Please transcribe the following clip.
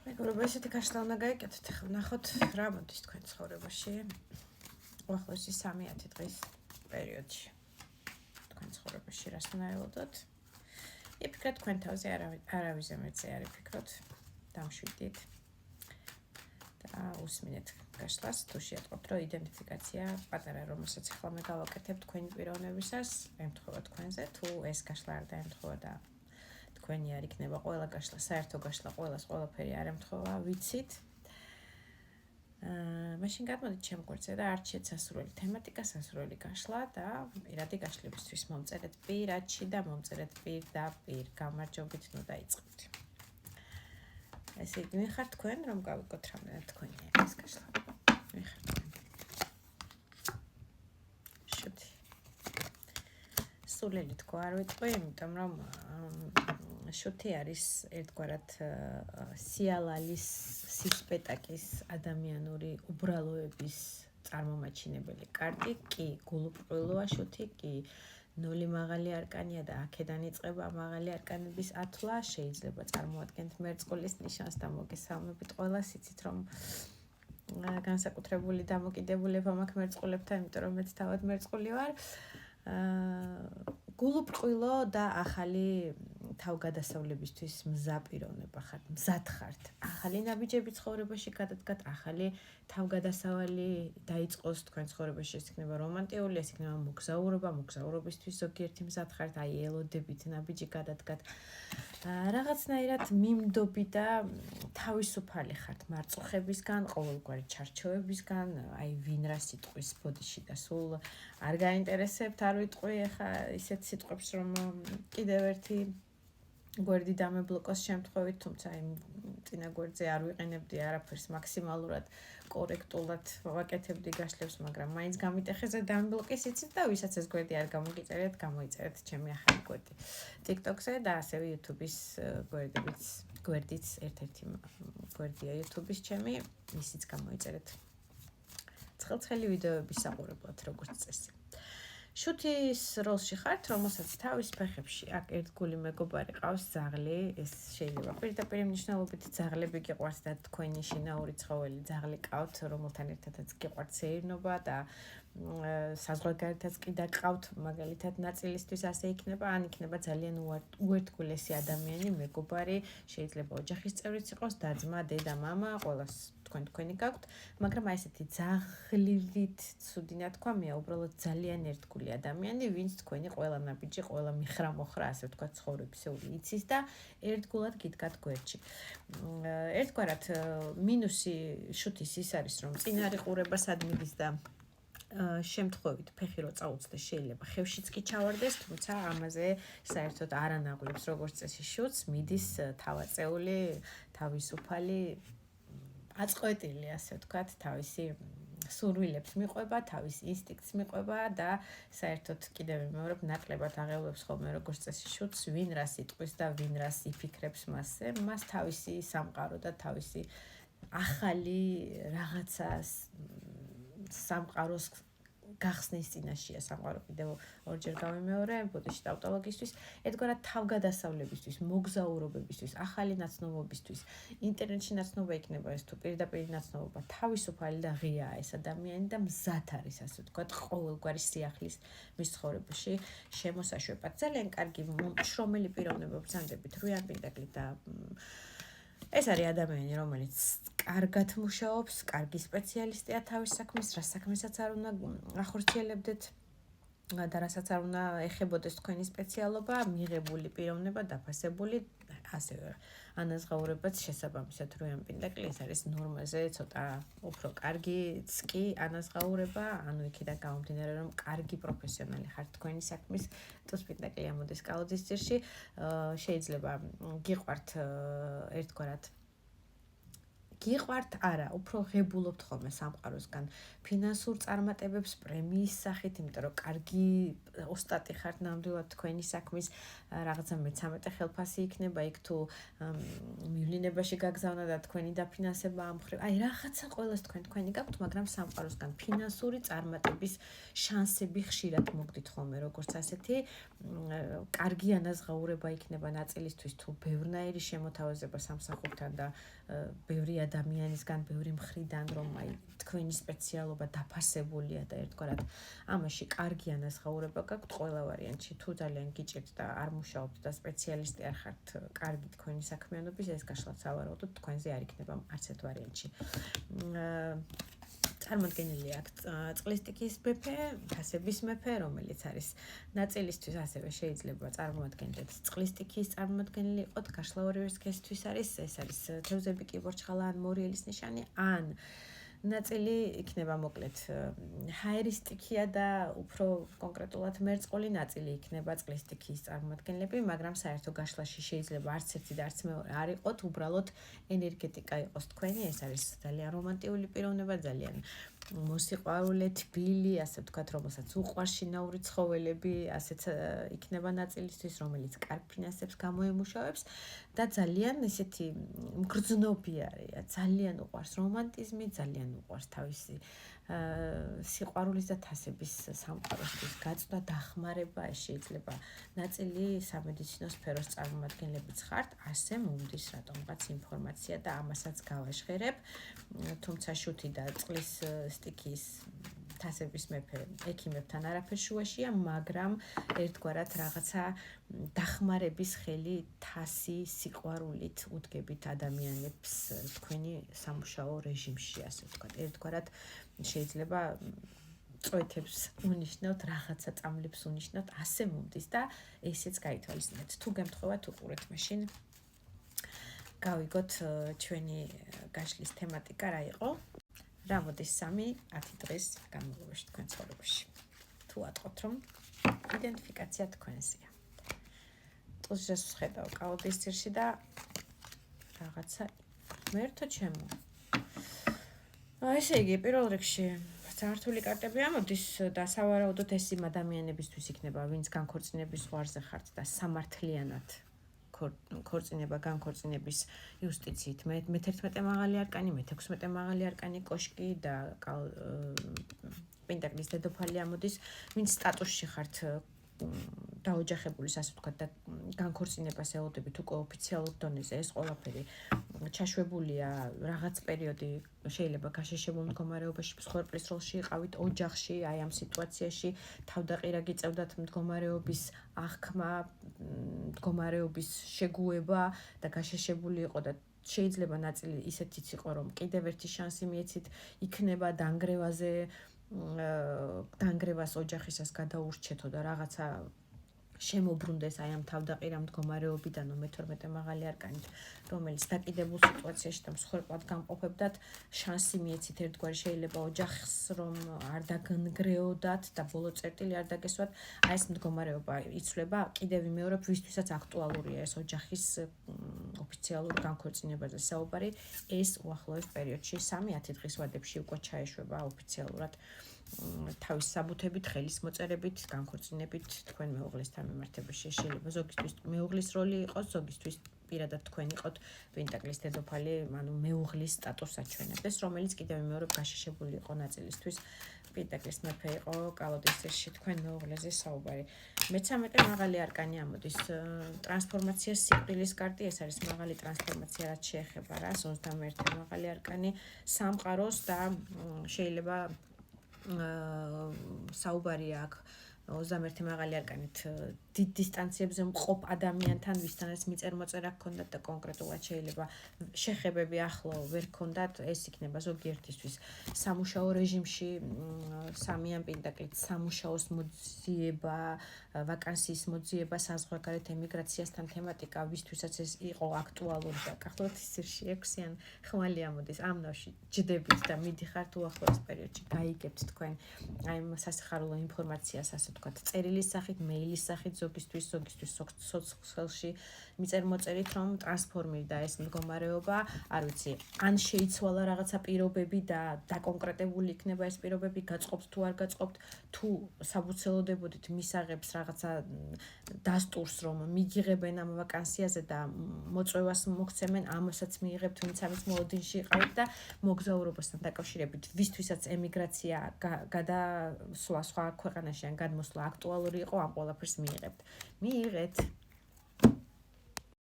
მეგობრებო, ესეთი გაშლა უნდა გაიკეთოთ. ახლა ვნახოთ რა მოდის თქვენ ცხოვრებაში. უახლოესი 3-10 დღის პერიოდში. თქვენ ცხოვრებაში რას უნდა ელოდოთ? იფიქრეთ თქვენ თავზე, არავის ამერზე არ იფიქროთ. დამშვიდით. და უსმინეთ გაშლას, თუ შეატყობთ, რომ იდენტიფიკაცია პატარა, რომელსაც ახლა მე გავაკეთებ თქვენი პიროვნებისას, ემთხვევა თქვენზე, თუ ეს გაშლა არ დაემთხვევა და თქვენი არ იქნება ყველა გაშლა, საერთო გაშლა, ყველაფერი არ ემთხვევა, ვიცით. მაშინ გადმოდით ჩემ გვერდზე და არჩიეთ სასურველი თემატიკა, სასურველი გაშლა და პირადი გაშლებისთვის მომწერეთ პირადში და მომწერეთ პირდაპირ. გამარჯობით, ნუ დაიწყებთ. ესე იგი, მიხართ თქვენ, რომ გავიგოთ რამდენად თქვენია ეს გაშლა. მიხართ თქვენ. შუთ. სულელი თქვა არ ვიტყვი, იმიტომ რომ შუთი არის ერთგვარად სიალალის, სისპეტაკის, ადამიანური უბრალოების წარმომაჩინებელი კარტი, კი გულუბრყვილოა შუთი, კი ნული მაღალი არკანია და აქედან იწყება მაღალი არკანების ათვლა, შეიძლება წარმოადგენთ მერწყულის ნიშანს და მოგესალმებით ყველას, იცით რომ განსაკუთრებული დამოკიდებულება მაქვს მერწყულებთან, იმიტომ რომ მეც თავად მერწყული ვარ. გულუბრყვილო და ახალი თავგადასავლებისთვის მზაპიროვნება ხართ, მზად ხართ. ახალი ნაბიჯები ცხოვრებაში გადადგათ, ახალი თავგადასავალი დაიწყოს თქვენ ცხოვრებაში, ეს იქნება რომანტიული, ეს იქნება მოგზაურობა, მოგზაურობისთვის ზოგიერთი მზად ხართ, აი ელოდებით ნაბიჯი გადადგათ. რაღაცნაირად მიმდობი და თავისუფალი ხართ მარწუხებისგან, ყოველგვარი ჩარჩოებისგან, აი ვინ რა სიტყვის ბოდიში და სულ არ გაინტერესებთ, არ ვიტყვი ახლა ისეთ სიტყვებს, რომ კიდევ ერთი გვერდი დამებლოკოს შემთხვევით, თუმცა იმ წინა გვერდზე არ ვიყენებდი არაფერს მაქსიმალურად კორექტულად ვაკეთებდი გაშლებს, მაგრამ მაინც გამიტეხეზე დამებლოკეს იცით და ვისაც ეს გვერდი არ გამოგიწერეთ, გამოიწერეთ ჩემი ახალი გვერდი TikTok-ზე და ასევე YouTube-ის გვერდიც ერთ-ერთი გვერდია YouTube-ის ჩემი, ისიც გამოიწერეთ. ცხელ-ცხელი ვიდეოების საყურებლად, როგორც წესი. შუთის როლში ხართ, რომელსაც თავის ფეხებში აქ ერთგული მეგობარი ყავს ძაღლი, ეს შეიძლება პირდაპირ მნიშვნელობით ძაღლები გიყვართ და თქვენი შინაური ცხოველი ძაღლი ყავთ, რომელთან ერთადაც გიყვართ სეირნობა და საზღვარგარეთაც კი დაგყავთ, მაგალითად ნაწილისთვის ასე იქნება, ან იქნება ძალიან უერთგულესი ადამიანი, მეგობარი, შეიძლება ოჯახის წევრიც იყოს, და-ძმა, დედა, მამა, ყველას თქვენი გაქვთ, მაგრამ აი ესეთი ძაღლივით ცუდი ნათქვამია, უბრალოდ ძალიან ერთგული ადამიანი, ვინც თქვენი ყველა ნაბიჯი, ყველა მიხრა-მოხრა, ასე ვთქვათ, ცხოვრებისეული იცის და ერთგულად გიდგათ გვერდში. ერთგვარად მინუსი შუთის ის არის, რომ წინარი ყურებასად მიდის და შემთხვევით ფეხი რო წაუწდეს შეიძლება ხევშიც კი ჩავარდეს, თუმცა ამაზე საერთოდ არ ანაღვლებს როგორც წესი შუთს, მიდის თავაწეული, თავისუფალი, აწყვეტილი, ასე ვთქვათ, თავისი სურვილებს მიყვება, თავის ინსტინქტს მიყვება და საერთოდ კიდევ ვიმეორებ, ნაკლებად აღელვებს ხოლმე როგორც წესი შუთს, ვინ რას იტყვის და ვინ რას იფიქრებს მასზე, მას თავისი სამყარო და თავისი ახალი რაღაცას სამყაროს გახსნის წინაშეა სამყარო, კიდევ ორჯერ გავიმეორე, ბუდისტი ტაუტოლოგისთვის, ერთგვარად თავგადასავლებისთვის, მოგზაურობებისთვის, ახალი ნაცნობობისთვის, ინტერნეტში ნაცნობა იქნება ეს თუ პირდაპირ ნაცნობობა, თავისუფალი და ღიაა ეს ადამიანი და მზად არის, ასე ვთქვათ, ყოველგვარი სიახლის მის ცხოვრებაში შემოსაშვებად. ძალიან კარგი შრომელი პიროვნება ბრძანდებით, რუიან პენტაკლით და ეს არის ადამიანი, რომელიც კარგად მუშაობს, კარგი სპეციალისტია თავის საქმის, რა საქმესაც არ უნდა ახორციელებდეთ და რასაც არ უნდა ეხებოდეს თქვენი სპეციალობა, მიღებული პიროვნება, დაფასებული, ასევე ანაზღაურებაც შესაბამისად რუიან პენტაკლი, ეს არის ნორმაზე ცოტა უფრო კარგიც კი ანაზღაურება, ანუ იქიდან გამომდინარე, რომ კარგი პროფესიონალი ხართ თქვენი საქმის, ტუს პენტაკლი ამოდის კალოძის ძირში, შეიძლება გიყვართ ერთგვარად გიყვართ არა, უფრო ღებულობთ ხოლმე სამყაროსგან ფინანსურ წარმატებებს პრემიის სახით, იმიტომ რომ კარგი ოსტატი ხართ ნამდვილად თქვენი საქმის რაღაცა მეცამეტე ხელფასი იქნება იქ თუ მივლინებაში გაგზავნა და თქვენი დაფინანსება ამ მხრივ. აი რაღაცა ყოველას თქვენი გაქვთ, მაგრამ სამყაროსგან ფინანსური წარმატების შანსები ხშირად მოგდით ხოლმე, როგორც ასეთი კარგი ანაზღაურება იქნება ნაწილისთვის თუ ბევრნაირი შემოთავაზება სამსახურთან და ბევრი ადამიანისგან, ბევრი მხრიდან, რომ აი თქვენი სპეციალობა დაფასებულია და ერთგვარად ამაში კარგი ანაზღაურება გაქვთ ყველა ვარიანტში. თუ ძალიან გიჭირთ და არ მუშაობთ და სპეციალისტი არ ხართ კარგი თქვენი საქმიანობის, ეს გაშლად სავარაუდოდ თქვენზე არ იქნება არც ერთ ვარიანტში. წარმოდგენილი აქვს წყლის სტიქის მეფე, თასების მეფე, რომელიც არის ნაწილისთვის ასევე შეიძლება წარმოადგენდეთ წყლის სტიქის წარმოდგენილი იყოთ, გაშლა ორივე სქესისთვის არის, ეს არის თევზები, კიბორჩხალა ან მორიელის ნიშანი, ან ნაწილი იქნება მოკლედ ჰაერის სტიქია და უფრო კონკრეტულად მერწყული ნაწილი იქნება წყლის სტიქის წარმოადგენლები, მაგრამ საერთო გაშლაში შეიძლება არც ერთი და არც მეორე არ იყოთ, უბრალოდ ენერგეტიკა იყოს თქვენი, ეს არის ძალიან რომანტიული პიროვნება, ძალიან მოსიყვარულე, თბილი, ასე ვთქვათ, რომელსაც უყვარს შინაური ცხოველები, ასეც იქნება ნაწილისთვის, რომელიც კარგ ფინანსებს გამოემუშავებს და ძალიან ესეთი მგრძნობი არის, ძალიან უყვარს რომანტიზმი, ძალიან უყვარს თავისი სიყვარულის და თასების სამყაროსთვის გაწვდა, დახმარება, ეს შეიძლება ნაწილი სამედიცინო სფეროს წარმომადგენლებიც ხართ, ასე მომდის რატომღაც ინფორმაცია და ამასაც გავაჟღერებ, თუმცა შუთი და წყლის სტიქის თასების მეფე ექიმებთან არაფერ შუაშია, მაგრამ ერთგვარად რაღაცა დახმარების ხელი თასი სიყვარულით უდგებით ადამიანებს თქვენი სამუშაო რეჟიმში, ასე ვთქვათ. ერთგვარად შეიძლება წვეთებს უნიშნავთ, რაღაცა წამლებს უნიშნავთ, ასე მომდის და ესეც გაითვალისწინეთ. თუ გემთხოვათ უყურეთ მაშინ გავიგოთ ჩვენი გაშლის თემატიკა რა იყო. რა მოდის 3-10 დღის განმავლობაში თქვენ ცხოვრებაში. თუ ატყობთ რომ იდენტიფიკაცია თქვენზეა. ტყუჟეს ვხედავ კაოდის ძირში და რაღაცა მერთო ჩემო. ესე იგი, პირველ რიგში ძართული კარტები ამოდის და სავარაუდოდ ეს იმ ადამიანებისთვის იქნება, ვინც განქორწინების ზღვარზე ხართ და სამართლიანად ქორწინება განქორწინების იუსტიციით. მე-11 მაღალი არკანი, მე-16 მაღალი არკანი კოშკი და პენტაკლის დედოფალი ამოდის, ვინც სტატუსში ხართ დაოჯახებული, ასე ვთქვათ, და განქორწინებას ელოდებით უკვე ოფიციალურ დონეზე, ეს ყველაფერი ჩაშვებულია რაღაც პერიოდი, შეიძლება გაშეშებულ მდგომარეობაში მსხვერპლის როლში იყავით ოჯახში, აი ამ სიტუაციაში თავდაყირა გიწევდათ მდგომარეობის აღქმა, მდგომარეობის შეგუება და გაშეშებული იყო და შეიძლება ნაწილი ისეთიც იყო, რომ კიდევ ერთი შანსი მიეცით, იქნება დანგრევაზე, დანგრევას ოჯახისას გადაურჩეთო და რაღაცა შემოbrunდეს აი ამ თავდაყირა მდგომარეობიდან მე-12 მაღალი არკანით, რომელიც დაკიდებულ სიტუაციაში და მსხვერპლად გამყოფებდათ, შანსი მიეცით ერთგვარი შეიძლება ოჯახს რომ არ დაგნგრეოდათ და ბოლო წერტილი არ დაგესვათ, აი ეს მდგომარეობა იცვლება, კიდევ ვიმეორებ, ვისთვისაც აქტუალურია ეს ოჯახის ოფიციალურ განქორწინებაზე საუბარი, ეს უახლოეს პერიოდში 3-10 დღის ვადებში უკვე ჩაეშვება ოფიციალურად თავის საბუთებით, ხელის მოწერებით, განქორწინებით თქვენ მეუღლესთან მიმართებაში. შეიძლება ზოგისთვის მეუღლის როლი იყოს, ზოგისთვის პირადად თქვენ იყოთ პენტაკლის დედოფალი, ანუ მეუღლის სტატუსს აჩვენებდეს, რომელიც კიდევ ვიმეორებ გაშეშებული იყო ნაწილისთვის. პენტაკლის მეფე იყო კალოდის ძირში თქვენ მეუღლეზე საუბარი. მე-13 მაღალი არკანი ამოდის, ტრანსფორმაციას სიკვდილის კარტი, ეს არის მაღალი ტრანსფორმაცია, რაც შეეხება რას, 21 მაღალი არკანი სამყაროს და შეიძლება საუბარია აქ 21 მაღალი არკანით დიდ დისტანციებზე მყოფ ადამიანთან, ვისთანაც მიწერ-მოწერა ჰქონდათ და კონკრეტულად შეიძლება შეხებები ახლო ვერ ჰქონდათ, ეს იქნება ზოგიერთისთვის სამუშაო რეჟიმში, სამიან პენტაკლით სამუშაოს მოძიება, ვაკანსიის მოძიება, საზღვარგარეთ ემიგრაციასთან თემატიკა, ვისთვისაც ეს იყო აქტუალური და კახლოთის ძირში 6-იან ხმალი ამოდის, ამ ნავში ჯდებით და მიდიხართ უახლოეს პერიოდში, გაიგებთ თქვენ აი ამ სასიხარულო ინფორმაციას, ასე ვთქვათ, წერილის სახით, მეილის სახით, ზოგისთვის სოციალში მიწერმოწერით რომ ტრანსფორმირდა ეს მდგომარეობა, არ ვიცი, ან შეიცვალა რაღაცა პირობები და დაკონკრეტებული იქნება ეს პირობები, გაწყობთ თუ არ გაწყობთ, თუ საბუცელოდებოდით მისაღებს რაღაცა დასტურს რომ მიგიღებენ ამ ვაკანსიაზე და მოწვევას მოგცემენ, ამასაც მიიღებთ, ვინც ამის მოლოდინში იყავით და მოგზაურობასთან დაკავშირებით, ვისთვისაც ემიგრაცია გადასვლა სხვა ქვეყანაში ან გადმოსვლა აქტუალური იყო, ამ ყველაფერს მიიღებთ. მიიღეთ.